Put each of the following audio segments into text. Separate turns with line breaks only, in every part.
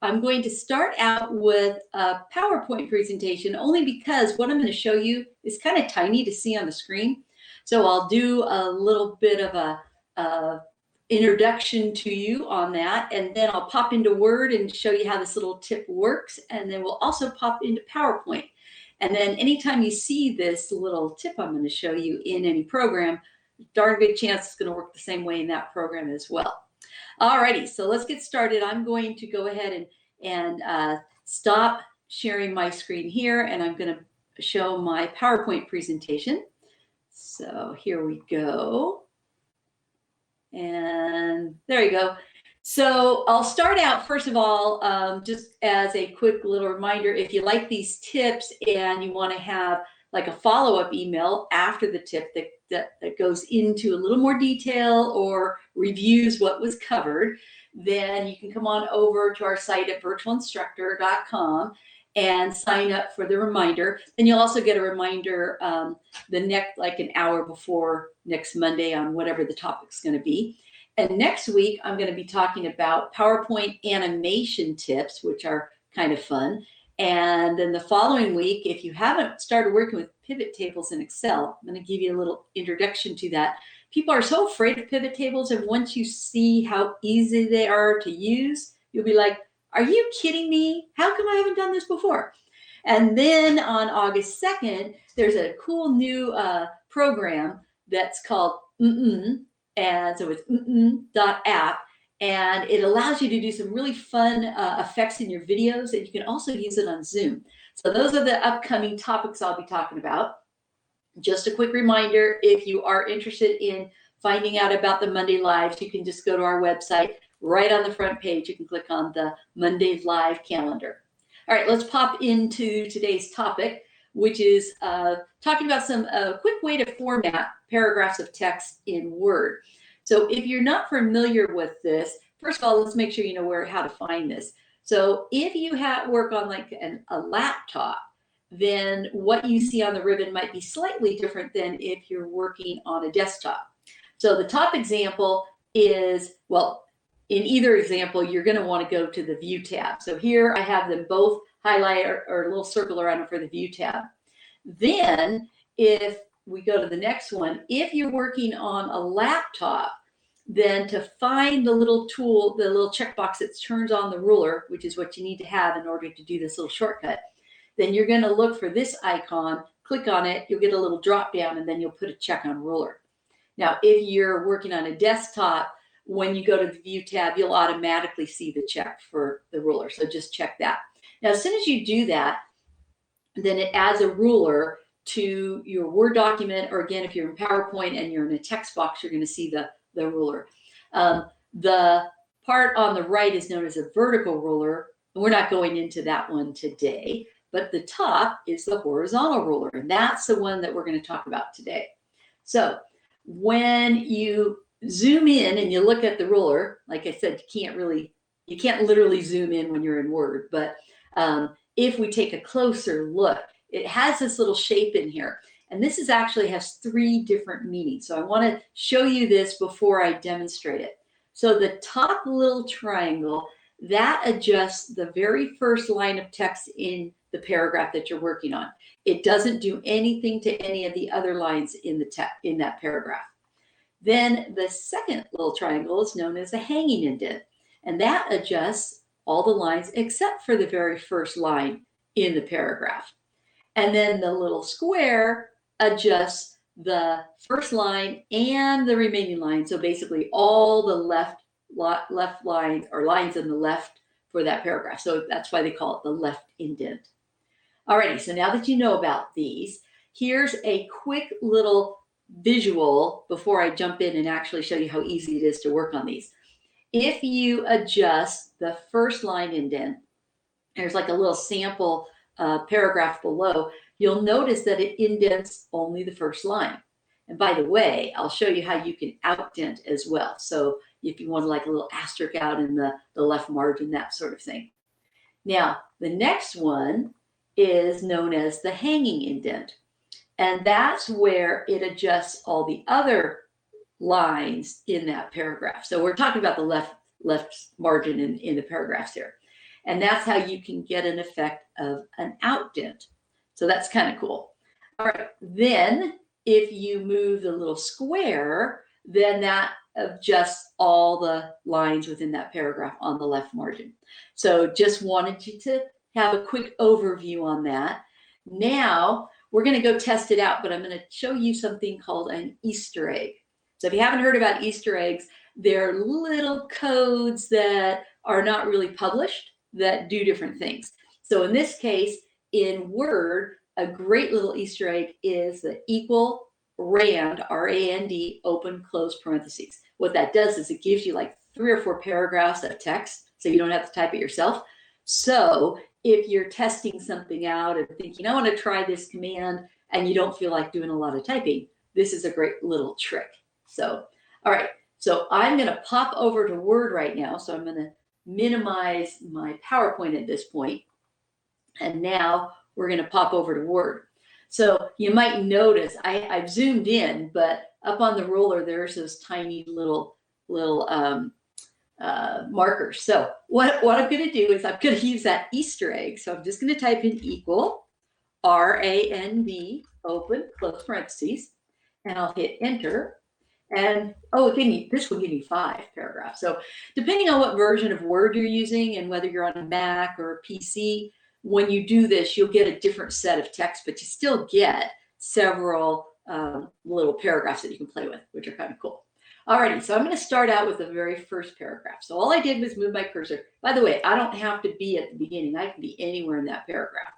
I'm going to start out with a PowerPoint presentation only because what I'm going to show you is kind of tiny to see on the screen. So I'll do a little bit of a introduction to you on that, and then I'll pop into Word and show you how this little tip works, and then we'll also pop into PowerPoint. And then anytime you see this little tip I'm going to show you in any program, darn good chance it's going to work the same way in that program as well. Alrighty, so let's get started. I'm going to go ahead and stop sharing my screen here, and I'm going to show my PowerPoint presentation. So here we go. And there you go. So I'll start out, first of all, just as a quick little reminder, if you like these tips and you want to have like a follow-up email after the tip that goes into a little more detail or reviews what was covered, then you can come on over to our site at virtualinstructor.com and sign up for the reminder. Then you'll also get a reminder the next, like an hour before next Monday on whatever the topic's going to be. And next week, I'm going to be talking about PowerPoint animation tips, which are kind of fun. And then the following week, if you haven't started working with pivot tables in Excel, I'm going to give you a little introduction to that. People are so afraid of pivot tables, and once you see how easy they are to use, you'll be like, are you kidding me? How come I haven't done this before? And then on August 2nd, there's a cool new program that's called and so it's app, and it allows you to do some really fun effects in your videos, and you can also use it on Zoom. So those are the upcoming topics I'll be talking about. Just a quick reminder, if you are interested in finding out about the Monday Lives, you can just go to our website. Right on the front page, you can click on the Monday Live calendar. All right, let's pop into today's topic, which is talking about some quick way to format paragraphs of text in Word. So if you're not familiar with this, first of all, let's make sure you know how to find this. So if you work on like a laptop, then what you see on the ribbon might be slightly different than if you're working on a desktop. So the top example is, well, in either example, you're going to want to go to the View tab. So here I have them both highlighted or a little circle around them for the View tab. Then if we go to the next one, if you're working on a laptop, then to find the little tool, the little checkbox that turns on the ruler, which is what you need to have in order to do this little shortcut, then you're going to look for this icon, click on it, you'll get a little drop down, and then you'll put a check on ruler. Now, if you're working on a desktop, when you go to the View tab, you'll automatically see the check for the ruler. So just check that. Now, as soon as you do that, then it adds a ruler to your Word document, or again, if you're in PowerPoint and you're in a text box, you're going to see the ruler. The part on the right is known as a vertical ruler. We're not going into that one today, but the top is the horizontal ruler, and that's the one that we're going to talk about today. So when you zoom in and you look at the ruler, like I said, you can't literally zoom in when you're in Word, but if we take a closer look, it has this little shape in here, and this actually has 3 different meanings. So I want to show you this before I demonstrate it. So the top little triangle, that adjusts the very first line of text in the paragraph that you're working on. It doesn't do anything to any of the other lines in that paragraph. Then the second little triangle is known as a hanging indent, and that adjusts all the lines except for the very first line in the paragraph. And then the little square adjusts the first line and the remaining lines. So basically all the left lines or lines in the left for that paragraph. So that's why they call it the left indent. Alrighty, so now that you know about these, here's a quick little visual before I jump in and actually show you how easy it is to work on these. If you adjust the first line indent, there's like a little sample paragraph below, you'll notice that it indents only the first line. And by the way, I'll show you how you can outdent as well. So if you want like a little asterisk out in the left margin, that sort of thing. Now, the next one is known as the hanging indent. And that's where it adjusts all the other lines in that paragraph. So we're talking about the left margin in the paragraphs here. And that's how you can get an effect of an outdent. So that's kind of cool. All right, then if you move the little square, then that adjusts all the lines within that paragraph on the left margin. So just wanted you to have a quick overview on that. Now we're going to go test it out, but I'm going to show you something called an Easter egg. So if you haven't heard about Easter eggs, they're little codes that are not really published that do different things. So in this case, in Word, a great little Easter egg is the equal rand, R-A-N-D, open close parentheses. What that does is it gives you like 3 or 4 paragraphs of text, so you don't have to type it yourself. So if you're testing something out and thinking, I want to try this command, and you don't feel like doing a lot of typing, this is a great little trick. So, all right, so I'm going to pop over to Word right now. So I'm going to minimize my PowerPoint at this point. And now we're going to pop over to Word. So you might notice I've zoomed in, but up on the ruler, there's those tiny little markers. So what I'm going to do is I'm going to use that Easter egg. So I'm just going to type in equal, R-A-N-D, open, close parentheses, and I'll hit enter. And this will give me 5 paragraphs. So depending on what version of Word you're using and whether you're on a Mac or a PC, when you do this, you'll get a different set of text, but you still get several little paragraphs that you can play with, which are kind of cool. Alrighty, so I'm going to start out with the very first paragraph. So all I did was move my cursor. By the way, I don't have to be at the beginning. I can be anywhere in that paragraph.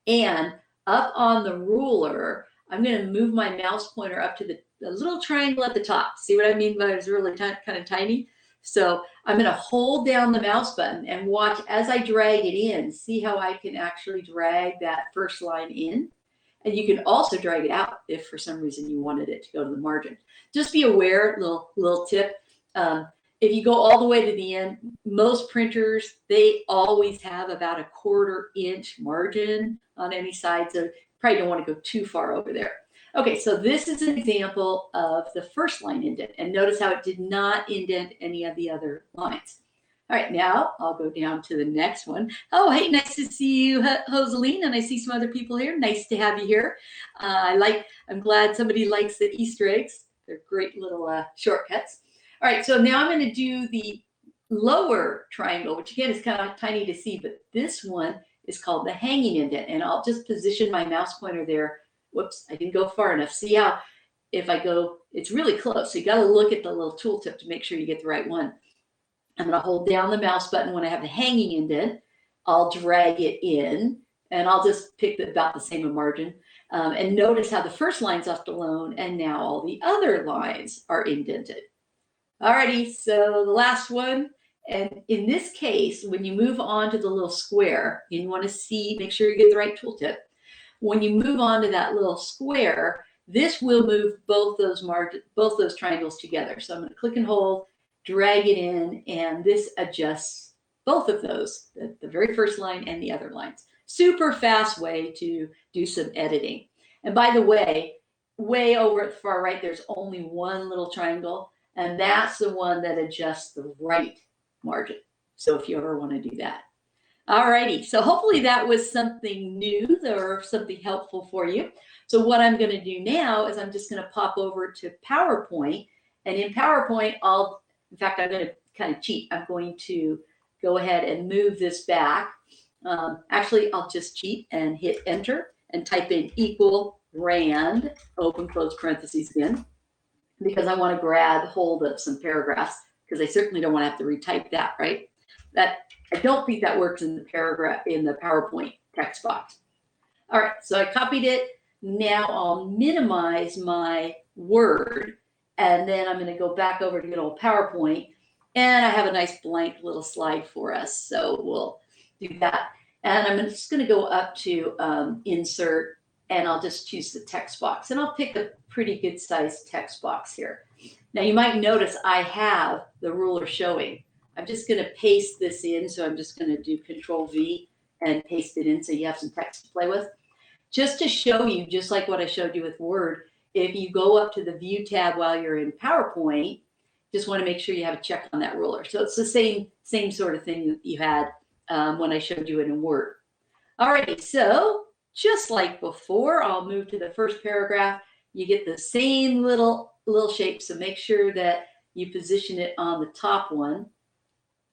And up on the ruler, I'm going to move my mouse pointer up to the little triangle at the top. See what I mean by it's really kind of tiny? So I'm going to hold down the mouse button and watch as I drag it in. See how I can actually drag that first line in? And you can also drag it out if for some reason you wanted it to go to the margin. Just be aware, little tip. If you go all the way to the end, most printers, they always have about a 1/4 inch margin on any side. So probably don't want to go too far over there. Okay, so this is an example of the first line indent. And notice how it did not indent any of the other lines. All right, now I'll go down to the next one. Oh, hey, nice to see you, Joseline, and I see some other people here. Nice to have you here. I'm glad somebody likes the Easter eggs. They're great little shortcuts. All right, so now I'm going to do the lower triangle, which again is kind of tiny to see, but this one is called the hanging indent, and I'll just position my mouse pointer there. Whoops, I didn't go far enough. See how if I go, it's really close. So you got to look at the little tooltip to make sure you get the right one. I'm going to hold down the mouse button when I have the hanging indent. I'll drag it in, and I'll just pick about the same margin. And notice how the first line's left alone, and now all the other lines are indented. Alrighty, so the last one. And in this case, when you move on to the little square, and you want to see, make sure you get the right tooltip. When you move on to that little square, this will move both those triangles together. So I'm going to click and hold, drag it in, and this adjusts both of those, the very first line and the other lines. Super fast way to do some editing. And by the way over at the far right, there's only one little triangle, and that's the one that adjusts the right margin. So if you ever want to do that. Alrighty, so hopefully that was something new or something helpful for you. So what I'm going to do now is I'm just going to pop over to PowerPoint, and in PowerPoint, in fact, I'm going to kind of cheat. I'm going to go ahead and move this back. Actually, I'll just cheat and hit enter and type in equal rand, open close parentheses again, because I want to grab hold of some paragraphs, because I certainly don't want to have to retype that, right? I don't think that works in the paragraph in the PowerPoint text box. All right, so I copied it. Now I'll minimize my Word, and then I'm going to go back over to good old PowerPoint, and I have a nice blank little slide for us. So we'll do that. And I'm just going to go up to Insert, and I'll just choose the text box. And I'll pick a pretty good sized text box here. Now you might notice I have the ruler showing. I'm just going to paste this in. So I'm just going to do Control V and paste it in so you have some text to play with. Just to show you, just like what I showed you with Word, if you go up to the View tab while you're in PowerPoint, just want to make sure you have a check on that ruler. So it's the same sort of thing that you had when I showed you it in Word. Alrighty, so just like before, I'll move to the first paragraph. You get the same little shape, so make sure that you position it on the top one.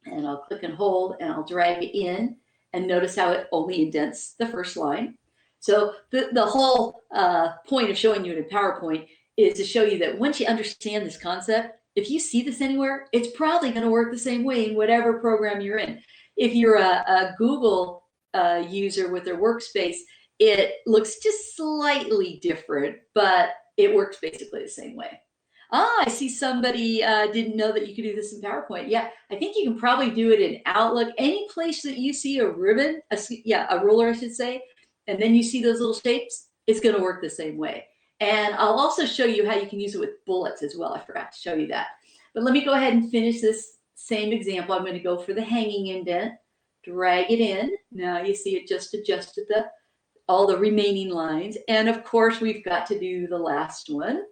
And I'll click and hold, and I'll drag it in, and notice how it only indents the first line. So the whole point of showing you it in PowerPoint is to show you that once you understand this concept, if you see this anywhere, it's probably going to work the same way in whatever program you're in. If you're a Google user with their workspace, it looks just slightly different, but it works basically the same way. Ah, I see somebody didn't know that you could do this in PowerPoint. Yeah, I think you can probably do it in Outlook. Any place that you see a ribbon, a ruler, I should say, and then you see those little shapes, it's going to work the same way. And I'll also show you how you can use it with bullets as well. I forgot to show you that. But let me go ahead and finish this same example. I'm going to go for the hanging indent, drag it in. Now you see it just adjusted all the remaining lines. And of course, we've got to do the last one,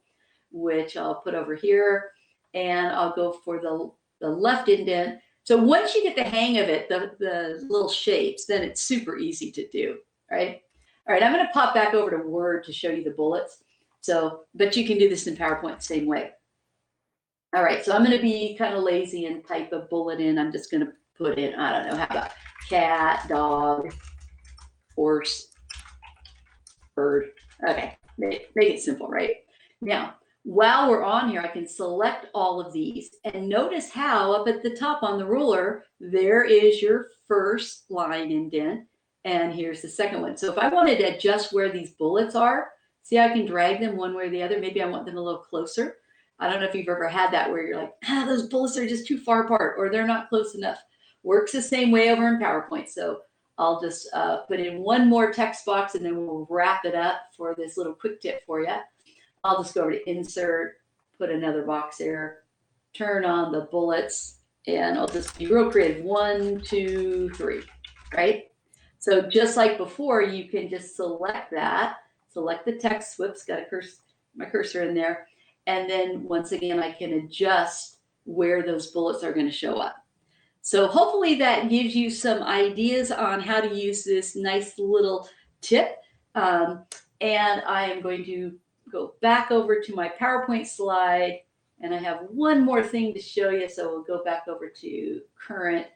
which I'll put over here, and I'll go for the left indent. So once you get the hang of it, the little shapes, then it's super easy to do, right? All right, I'm going to pop back over to Word to show you the bullets. So, but you can do this in PowerPoint the same way. All right, so I'm going to be kind of lazy and type a bullet in. I'm just going to put in, I don't know, how about cat, dog, horse, bird. Okay, make it simple, right? Now, while we're on here, I can select all of these and notice how up at the top on the ruler, there is your first line indent, and here's the second one. So if I wanted to adjust where these bullets are, see, I can drag them one way or the other. Maybe I want them a little closer. I don't know if you've ever had that where you're like, those bullets are just too far apart or they're not close enough. Works the same way over in PowerPoint. So I'll just put in one more text box and then we'll wrap it up for this little quick tip for you. I'll just go over to Insert, put another box there, turn on the bullets, and I'll just be real creative. 1, 2, 3, right? So just like before, you can just select that, select the text. Whoops, got my cursor in there. And then once again, I can adjust where those bullets are going to show up. So hopefully that gives you some ideas on how to use this nice little tip. And I am going to go back over to my PowerPoint slide, and I have one more thing to show you. So we'll go back over to current.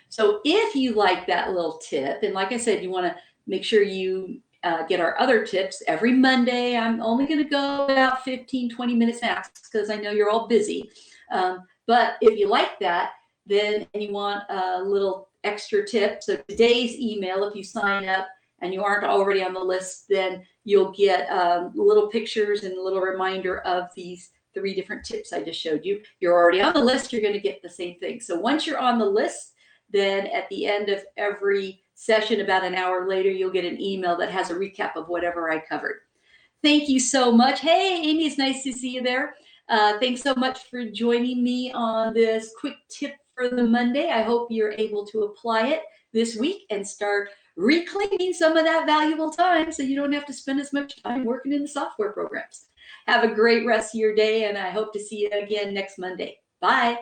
So if you like that little tip, and like I said, you want to make sure you get our other tips every Monday. I'm only going to go about 15, 20 minutes max because I know you're all busy. But if you like that, then you want a little extra tip. So today's email, if you sign up and you aren't already on the list, then you'll get little pictures and a little reminder of these 3 different tips I just showed you. You're already on the list, you're going to get the same thing. So once you're on the list, then at the end of every session, about an hour later, you'll get an email that has a recap of whatever I covered. Thank you so much. Hey, Amy, it's nice to see you there. Thanks so much for joining me on this quick tip for the Monday. I hope you're able to apply it this week and start reclaiming some of that valuable time so you don't have to spend as much time working in the software programs. Have a great rest of your day, and I hope to see you again next Monday. Bye.